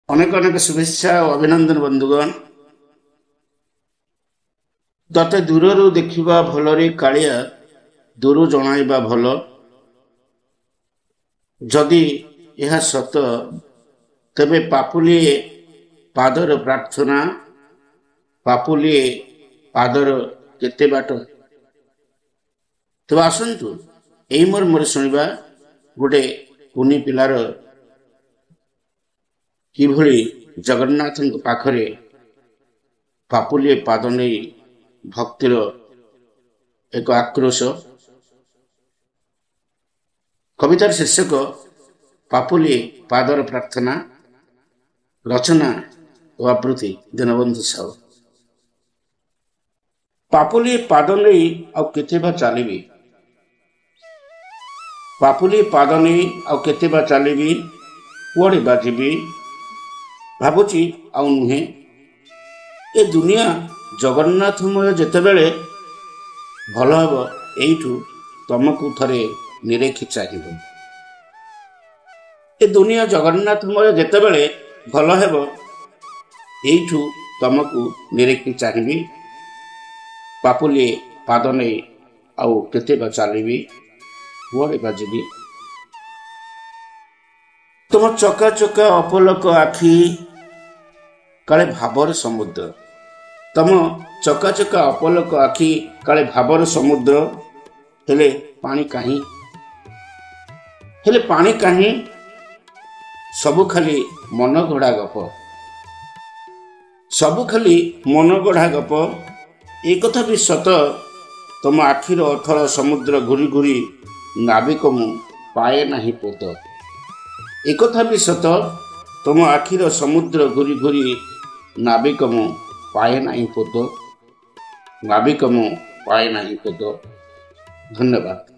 ଅନେକ ଅନେକ ଶୁଭେଚ୍ଛା ଓ ଅଭିନନ୍ଦନ ବନ୍ଧୁଗଣ। ତତେ ଦୂରରୁ ଦେଖିବା ଭଲରେ କାଳିଆ, ଦୂର ଜଣାଇବା ଭଲ। ଯଦି ଏହା ସତ ତେବେ ପାପୁଲିଏ ପାଦର ପ୍ରାର୍ଥନା, ପାପୁଲିଏ ପାଦର କେତେ ବାଟ। ତେବେ ଆସନ୍ତୁ ଏହି ମର୍ମରେ ଶୁଣିବା ଗୋଟେ କୁନି ପିଲାର କିଭଳି ଜଗନ୍ନାଥଙ୍କ ପାଖରେ ପାପୁଲିଏ ପାଦ ନେଇ ଭକ୍ତିର ଏକ ଆକ୍ରୋଶ। କବିତାର ଶୀର୍ଷକ ପାପୁଲିଏ ପାଦର ପ୍ରାର୍ଥନା, ରଚନା ଓ ଆବୃତ୍ତି ଦୀନବନ୍ଧୁ ସାହୁ। ପାପୁଲିଏ ପାଦ ନେଇ ଆଉ କେତେ ବା ଚାଲିବି, ପାପୁଲିଏ ପାଦ ନେଇ ଆଉ କେତେ ବା ଚାଲିବି, କୁଆଡ଼େ ବା ଯିବି ଭାବୁଛି ଆଉ ନୁହେଁ। ଏ ଦୁନିଆ ଜଗନ୍ନାଥମୟ ଯେତେବେଳେ, ଭଲ ହେବ ଏଇଠୁ ତମକୁ ଥରେ ନିରେଖି ଚାହିଁବ। ଏ ଦୁନିଆ ଜଗନ୍ନାଥମୟ ଯେତେବେଳେ, ଭଲ ହେବ ଏଇଠୁ ତମକୁ ନିରେଖି ଚାହିଁବି। ପାପୁଲିଏ ପାଦ ନେଇ ଆଉ କେତେ ବା ଚାଲିବି, କୁଆଡ଼େ ବା ଯିବି। ତୁମ ଚକା ଚକା ଅପଲକ ଆଖି କାଳେ ଭାବର ସମୁଦ୍ର, ତମ ଚକା ଚକା ଅପଲକ ଆଖି କାଳେ ଭାବର ସମୁଦ୍ର। ହେଲେ ପାଣି କାହିଁ, ହେଲେ ପାଣି କାହିଁ, ସବୁ ଖାଲି ମନ ଗଢ଼ା ଗପ, ସବୁ ଖାଲି ମନ ଗଢ଼ା ଗପ। ଏ କଥା ବି ସତ, ତମ ଆଖିର ଅଥଳ ସମୁଦ୍ର ଘୁରି ଘୁରି ନାବିକ ମୁଁ ପାଏ ନାହିଁ ପଦ। ଏ କଥା ବି ସତ, ତମ ଆଖିର ସମୁଦ୍ର ଘୁରି ଘୁରି ନାବିକ ମୁଁ ପାଏ ନାହିଁ ପଦ, ନାବିକ ମୁଁ ପାଏ ନାହିଁ ପଦ। ଧନ୍ୟବାଦ।